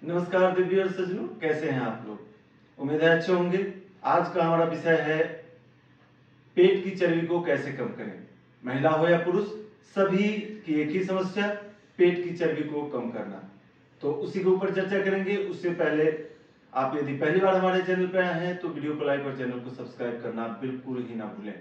नमस्कार देवी और सज्जनों, कैसे हैं आप लोग? उम्मीद है अच्छे होंगे। आज का हमारा विषय है पेट की चर्बी को कैसे कम करें। महिला हो या पुरुष, सभी की एक ही समस्या, पेट की चर्बी को कम करना। तो उसी के ऊपर चर्चा करेंगे। उससे पहले आप यदि पहली बार हमारे चैनल पर आए हैं तो वीडियो को लाइक और चैनल को सब्सक्राइब करना बिल्कुल ही ना भूलें।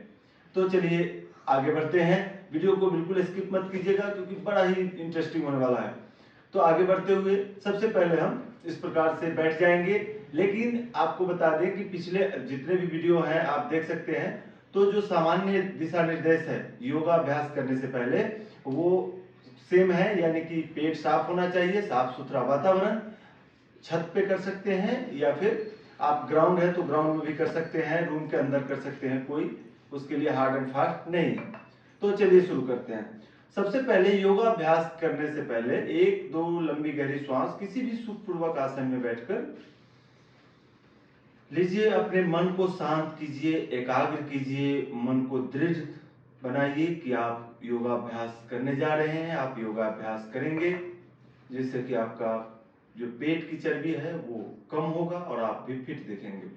तो चलिए आगे बढ़ते हैं। वीडियो को बिल्कुल स्किप मत कीजिएगा क्योंकि बड़ा ही इंटरेस्टिंग होने वाला है। तो आगे बढ़ते हुए सबसे पहले हम इस प्रकार से बैठ जाएंगे। लेकिन आपको बता दें कि पिछले जितने भी वीडियो हैं आप देख सकते हैं, तो जो सामान्य दिशा निर्देश है योगाभ्यास करने से पहले वो सेम है, यानी कि पेट साफ होना चाहिए, साफ सुथरा वातावरण, छत पे कर सकते हैं या फिर आप ग्राउंड है तो ग्राउंड में भी कर सकते हैं, रूम के अंदर कर सकते हैं, कोई उसके लिए हार्ड एंड फास्ट नहीं है। तो चलिए शुरू करते हैं। सबसे पहले योगाभ्यास करने से पहले एक दो लंबी गहरी श्वास किसी भी सुखपूर्वक आसन में बैठकर लीजिए। अपने मन को शांत कीजिए, एकाग्र कीजिए, मन को दृढ़ बनाइए कि आप योगाभ्यास करने जा रहे हैं, आप योगाभ्यास करेंगे, जिससे कि आपका जो पेट की चर्बी है वो कम होगा और आप भी फिट दिखेंगे।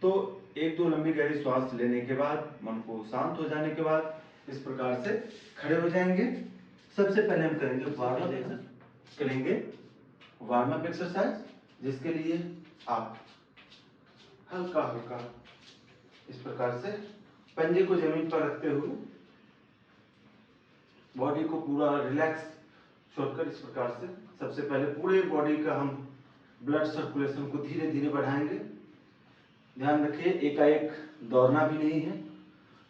तो एक दो लंबी गहरी श्वास लेने के बाद, मन को शांत हो जाने के बाद इस प्रकार से खड़े हो जाएंगे। सबसे पहले हम करेंगे वार्म अप एक्सरसाइज, जिसके लिए आप हल्का हल्का इस प्रकार से पंजे को जमीन पर रखते हुए बॉडी को पूरा रिलैक्स छोड़कर इस प्रकार से सबसे पहले पूरे बॉडी का हम ब्लड सर्कुलेशन को धीरे धीरे बढ़ाएंगे। ध्यान रखिए, एकाएक दौड़ना भी नहीं है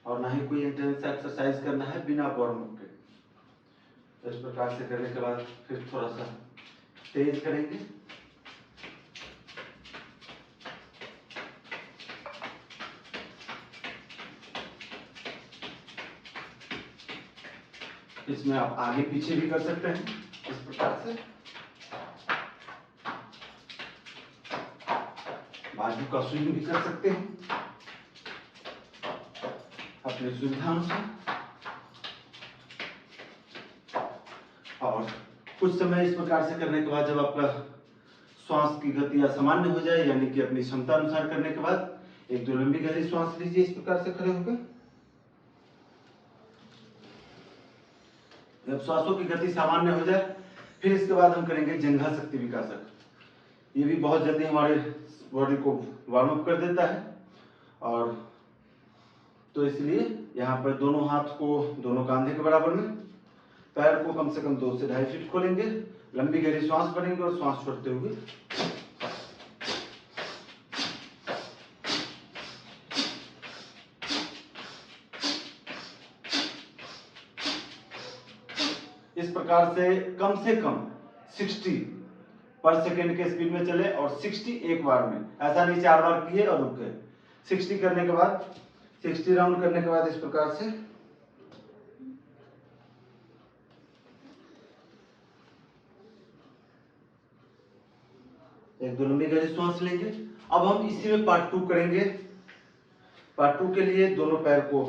और ना ही कोई इंटेंस एक्सरसाइज करना है बिना वार्म अप के। इस प्रकार से करने के बाद फिर थोड़ा सा तेज करेंगे। इसमें आप आगे पीछे भी कर सकते हैं इस प्रकार से, बाजू का स्विंग भी कर सकते हैं अपने सुविधा अनुसार। और कुछ समय इस प्रकार से करने के बाद जब आपका श्वास की गति असामान्य हो जाए, यानी कि अपनी क्षमता अनुसार करने के बाद एक दो लंबी गहरी श्वास लीजिए इस प्रकार से खड़े होकर। जब श्वासों की गति सामान्य हो जाए फिर इसके बाद हम करेंगे जंघा शक्ति विकासक। ये भी बहुत जल्दी हमारे बॉडी को वार्म अप कर देता है। और तो इसलिए यहाँ पर दोनों हाथ को दोनों कंधे के बराबर में, पैर को कम से कम 2 से 2.5 फीट खोलेंगे, लंबी गहरी श्वास भरेंगे और श्वास छोड़ते हुए इस प्रकार से कम 60 पर सेकेंड के स्पीड में चले और 60 एक बार में, ऐसा नहीं 4 बार किए और रुक गए। 60 करने के बाद 60 राउंड करने के बाद इस प्रकार से एक दो लंबी गहरी सांस लेंगे। अब हम इसी में पार्ट 2 करेंगे। पार्ट 2 के लिए दोनों पैर को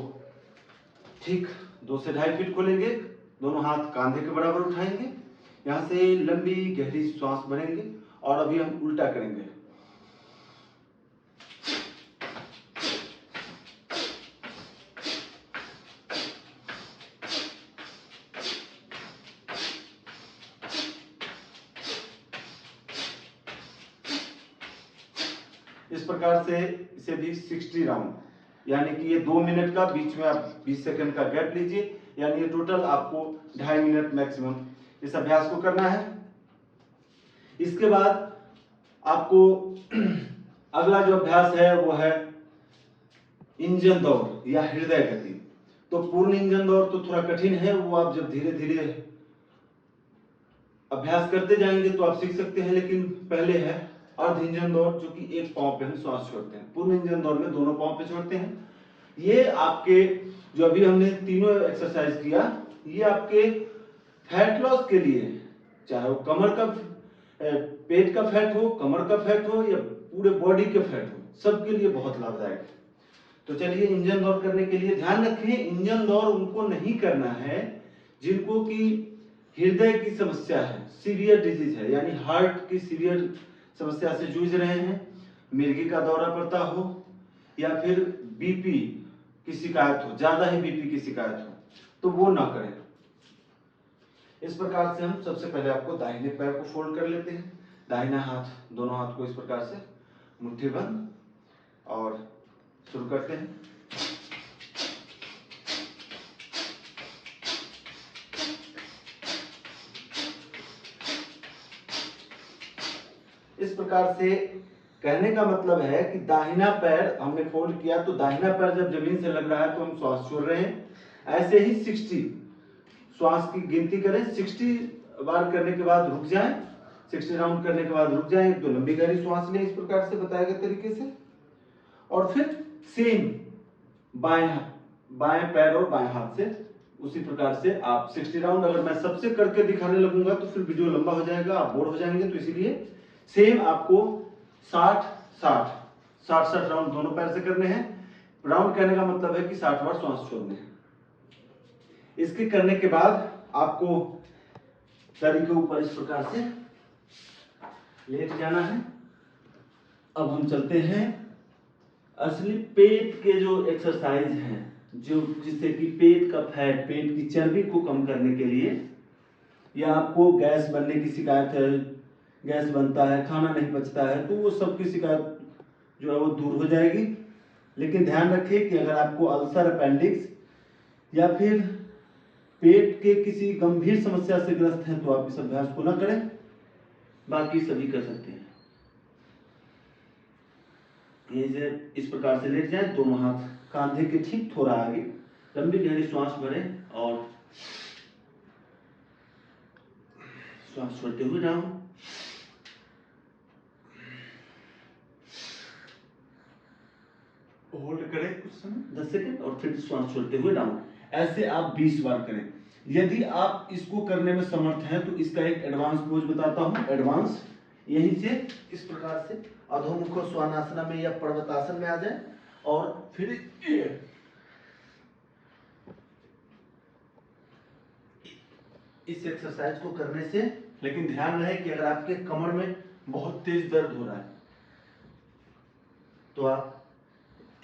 ठीक 2 से 2.5 फीट खोलेंगे, दोनों हाथ कंधे के बराबर उठाएंगे, यहां से लंबी गहरी सांस भरेंगे और अभी हम उल्टा करेंगे। इस प्रकार से इसे भी 60 राउंड, यानी कि ये 2 मिनट का, बीच में आप 20 सेकंड का गैप लीजिए, यानी ये टोटल आपको 2.5 मिनट मैक्सिमम इस अभ्यास को करना है। इसके बाद आपको अगला जो अभ्यास है वो है इंजन दौड़ या हृदय गति। तो पूर्ण इंजन दौड़ तो थोड़ा कठिन है, वो आप जब धीरे धीरे अभ्यास करते जाएंगे तो आप सीख सकते हैं। लेकिन पहले है अर्ध इंजन दौड़, जो कि एक पांव पे हम श्वास छोड़ते हैं। पूर्ण इंजन दौड़ में दोनों पांव पे छोड़ते हैं। ये आपके जो अभी हमने तीनों एक्सरसाइज किया, ये आपके फैट लॉस के लिए, चाहे वो कमर का पेट का फैट हो, कमर का फैट हो या पूरे बॉडी के फैट हो, सबके लिए बहुत लाभदायक है। तो चलिए इंजन दौड़ करने के लिए ध्यान रखें, इंजन दौड़ उनको नहीं करना है जिनको की हृदय की समस्या है, सीवियर डिजीज है, यानी हार्ट की सीवियर समस्या से जूझ रहे हैं, मिर्गी का दौरा पड़ता हो या फिर बीपी की शिकायत हो, ज्यादा ही बीपी की शिकायत हो, तो वो ना करें। इस प्रकार से हम सबसे पहले आपको दाहिने पैर को फोल्ड कर लेते हैं, दाहिना हाथ, दोनों हाथ को इस प्रकार से मुट्ठी बंद, और शुरू करते हैं। इस प्रकार से कहने का मतलब है कि दाहिना पैर हमने फोल्ड किया तो दाहिना पैर जब जमीन से लग रहा है तो हम श्वास छोड़ रहे हैं। ऐसे ही 60 श्वास की गिनती करें, 60 बार करने के बाद रुक जाएं, 60 राउंड करने के बाद रुक जाएं, तो लंबी गहरी श्वास लें, इस प्रकार से बताए गए तरीके से। और फिर सेम बाएं पैर और बाएं हाथ से उसी प्रकार से आप 60 राउंड, अगर मैं सबसे करके दिखाने लगूंगा तो फिर वीडियो लंबा हो जाएगा, आप बोर हो जाएंगे, तो इसीलिए सेम आपको 60 राउंड दोनों पैर से करने हैं। राउंड कहने का मतलब है कि 60 बार श्वास छोड़ने हैं। इसके करने के बाद आपको शरीर के ऊपर इस प्रकार से लेट जाना है। अब हम चलते हैं असली पेट के जो एक्सरसाइज हैं, जो जिससे कि पेट का फैट, पेट की चर्बी को कम करने के लिए, या आपको गैस बनने की शिकायत है, गैस बनता है, खाना नहीं पचता है, तो वो सब की शिकायत जो है वो दूर हो जाएगी। लेकिन ध्यान रखिए कि अगर आपको अल्सर, अपेंडिक्स या फिर पेट के किसी गंभीर समस्या से ग्रस्त हैं तो आप इस अभ्यास को ना करें, बाकी सभी कर सकते हैं। ये इस प्रकार से लेट जाएं, दोनों हाथ कांधे के ठीक थोड़ा आगे, लंबी गहरी श्वास भरें और श्वास छोड़ते हुए डाउन। होल्ड करें कुछ समय 10 सेकंड और फिर श्वास छोड़ते हुए डाउन। ऐसे आप 20 बार करें। यदि आप इसको करने में समर्थ हैं तो इसका एक एडवांस पोज बताता हूं। एडवांस यहीं से इस प्रकार से अधोमुख स्वानासना में या पर्वतासन में आ जाए और फिर इस एक्सरसाइज को करने से, लेकिन ध्यान रहे कि अगर आपके कमर में बहुत तेज दर्द हो रहा है तो आप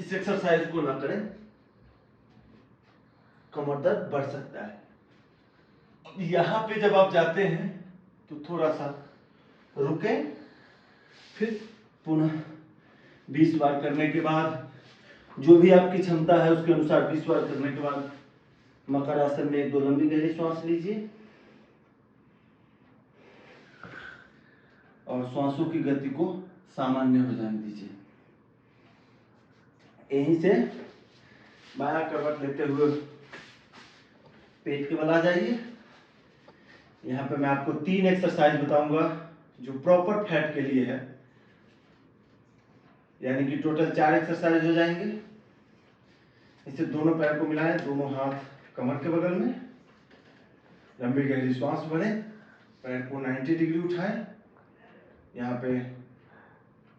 इस एक्सरसाइज को ना करें, कमर दर्द बढ़ सकता है। अब यहां पे जब आप जाते हैं तो थोड़ा सा रुकें, फिर पुनः 20 बार करने के बाद, जो भी आपकी क्षमता है उसके अनुसार 20 बार करने के बाद मकर आसन में 1-2 लंबी गहरी श्वास लीजिए और श्वासों की गति को सामान्य हो जाने दीजिए। यहीं से बायां करवट लेते हुए पेट के बल आ जाइए। यहाँ पे मैं आपको 3 एक्सरसाइज बताऊंगा जो प्रॉपर फैट के लिए है, यानी कि टोटल 4 एक्सरसाइज हो जाएंगे। इसे दोनों पैर को मिलाएं, दोनों हाथ कमर के बगल में, लंबी गहरी श्वास भरें, पैर को 90 डिग्री उठाएं, यहाँ पे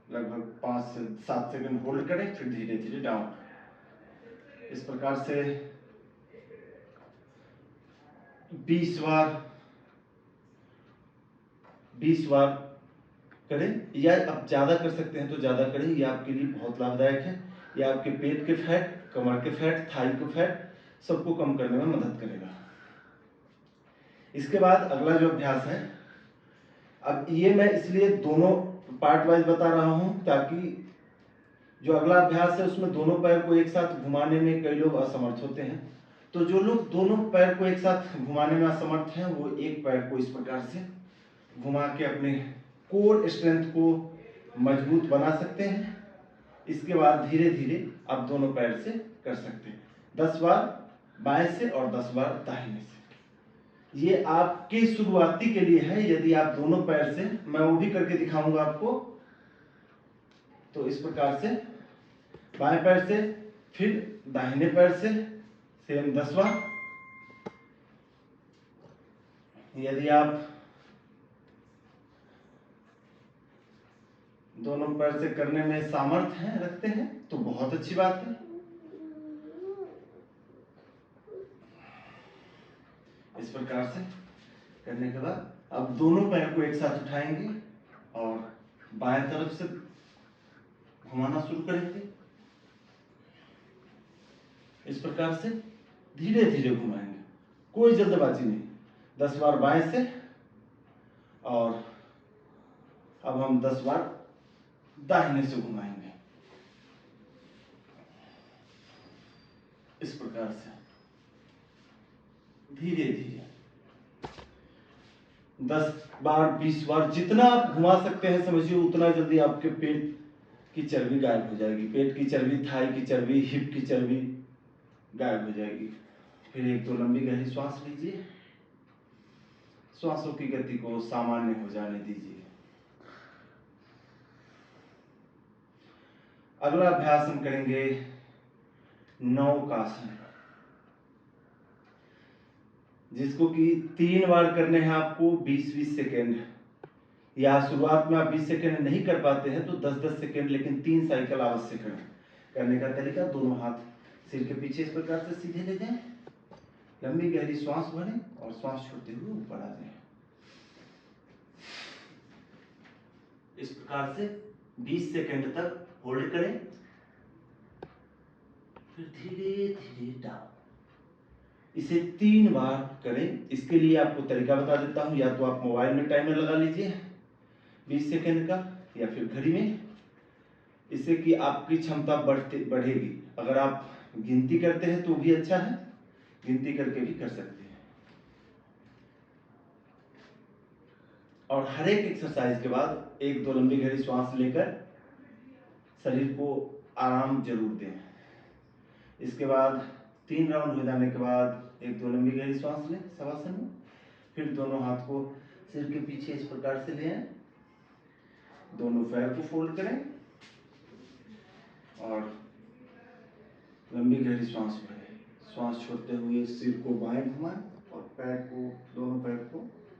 लगभग 5 से 7 सेकंड होल्ड करें, फिर धीरे धीरे डाउन। इस प्रकार से 20 बार करें, या आप ज्यादा कर सकते हैं तो ज्यादा करें, यह आपके लिए बहुत लाभदायक है। यह आपके पेट के फैट, कमर के फैट, थाई के फैट सबको कम करने में मदद करेगा। इसके बाद अगला जो अभ्यास है, अब ये मैं इसलिए दोनों पार्ट वाइज बता रहा हूं ताकि जो अगला अभ्यास है उसमें दोनों पैर को एक साथ घुमाने में कई लोग असमर्थ होते हैं। तो जो लोग दोनों पैर को एक साथ घुमाने में असमर्थ हैं वो एक पैर को इस प्रकार से घुमा के अपने कोर स्ट्रेंथ को मजबूत बना सकते हैं। इसके बाद धीरे धीरे आप दोनों पैर से कर सकते हैं, 10 बार बाएं से और 10 बार दाहिने से। ये आपके शुरुआती के लिए है। यदि आप दोनों पैर से, मैं वो भी करके दिखाऊंगा आपको, तो इस प्रकार से बाएं पैर से, फिर दाहिने पैर से सेम 10 बार। यदि आप दोनों पैर से करने में सामर्थ्य हैं, रखते हैं, तो बहुत अच्छी बात है। इस प्रकार से करने के बाद अब दोनों पैर को एक साथ उठाएंगे और बाएं तरफ से घुमाना शुरू करेंगे। इस प्रकार से धीरे धीरे घुमाएंगे, कोई जल्दबाजी नहीं। 10 बार बाएं से और अब हम 10 बार दाहिने से घुमाएंगे। इस प्रकार से धीरे धीरे 10 बार 20 बार जितना आप घुमा सकते हैं समझिए, उतना जल्दी आपके पेट की चर्बी गायब हो जाएगी। पेट की चर्बी, थाई की चर्बी, हिप की चर्बी गायब हो जाएगी। फिर 1-2 लंबी गहरी श्वास लीजिए। श्वासों की गति को सामान्य हो जाने दीजिए। अगला अभ्यास हम करेंगे नौकासन, जिसको कि 3 बार करने हैं आपको 20-20 सेकेंड, या शुरुआत में आप 20 सेकेंड नहीं कर पाते हैं तो 10-10 सेकेंड, लेकिन 3 साइकिल आवश्यक है। करने का तरीका, दोनों हाथ सिर के पीछे इस प्रकार से सीधे ले जाएं, लंबी गहरी श्वास भरें और श्वास छोड़ते हुए ऊपर आ जाएं। इस प्रकार से 20 सेकेंड तक होल्ड करें, फिर धीरे धीरे डाउन। इसे 3 बार करें। इसके लिए आपको तरीका बता देता हूं, या तो आप मोबाइल में टाइमर लगा लीजिए 20 सेकेंड का, या फिर घड़ी में, इससे कि आपकी क्षमता बढ़ेगी। अगर आप गिनती करते हैं तो भी अच्छा है, गिनती करके भी कर सकते हैं। और हर एक एक्सरसाइज के बाद 1-2 लंबी गहरी श्वास लेकर शरीर को आराम जरूर दें। इसके बाद 3 राउंड हो जाने के बाद 1-2 लंबी गहरी श्वास लें शवासन में। फिर दोनों हाथ को सिर के पीछे इस प्रकार से ले आए, दोनों पैर को फोल्ड करें और लंबी गहरी श्वास भरें। श्वास छोड़ते हुए सिर को बाएं घुमाएं और पैर को, दोनों पैर को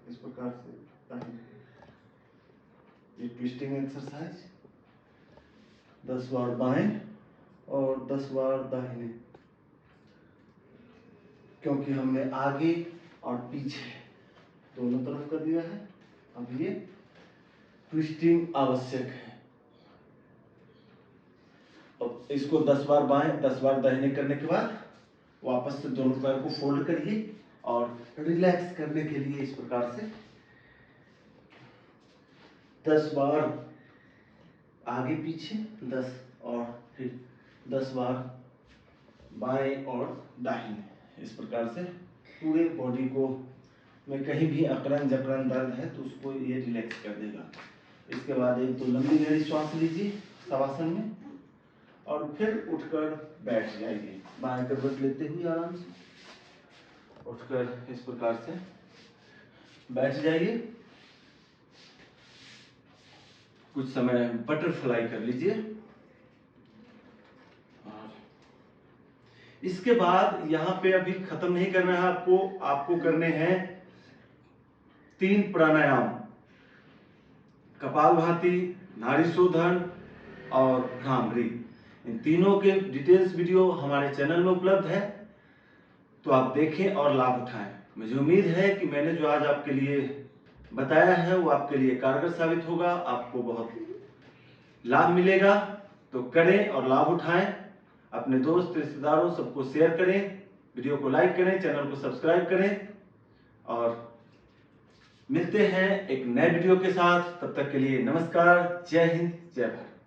इस प्रकार से दाहिने। ये ट्विस्टिंग एक्सरसाइज 10 बार बाएं और 10 बार दाहिने, क्योंकि हमने आगे और पीछे दोनों तरफ कर दिया है। अब ये ट्विस्टिंग आवश्यक है। अब इसको 10 बार बाएं 10 बार दाहिने करने के बाद वापस से दोनों पैर को फोल्ड करिए और रिलैक्स करने के लिए इस प्रकार से 10 बार आगे पीछे 10 और फिर 10 बार बाएं और दाहिने। इस प्रकार से पूरे बॉडी को में कहीं भी अकड़न जकड़न दर्द है तो उसको ये रिलैक्स कर देगा। इसके बाद 1-2 लंबी गहरी श्वास लीजिए शवासन में और फिर उठकर बैठ जाइए। बाएं करवट लेते हुए आराम से उठकर इस प्रकार से बैठ जाइए। कुछ समय बटरफ्लाई कर लीजिए। इसके बाद यहाँ पे अभी खत्म नहीं करना है आपको करने हैं 3 प्राणायाम, कपालभाति, नाड़ी शोधन और भ्रामरी। इन तीनों के डिटेल्स वीडियो हमारे चैनल में उपलब्ध है, तो आप देखें और लाभ उठाएं। मुझे उम्मीद है कि मैंने जो आज आपके लिए बताया है वो आपके लिए कारगर साबित होगा, आपको बहुत लाभ मिलेगा। तो करें और लाभ उठाएं। अपने दोस्त रिश्तेदारों सबको शेयर करें, वीडियो को लाइक करें, चैनल को सब्सक्राइब करें और मिलते हैं एक नए वीडियो के साथ। तब तक के लिए नमस्कार, जय हिंद, जय भारत।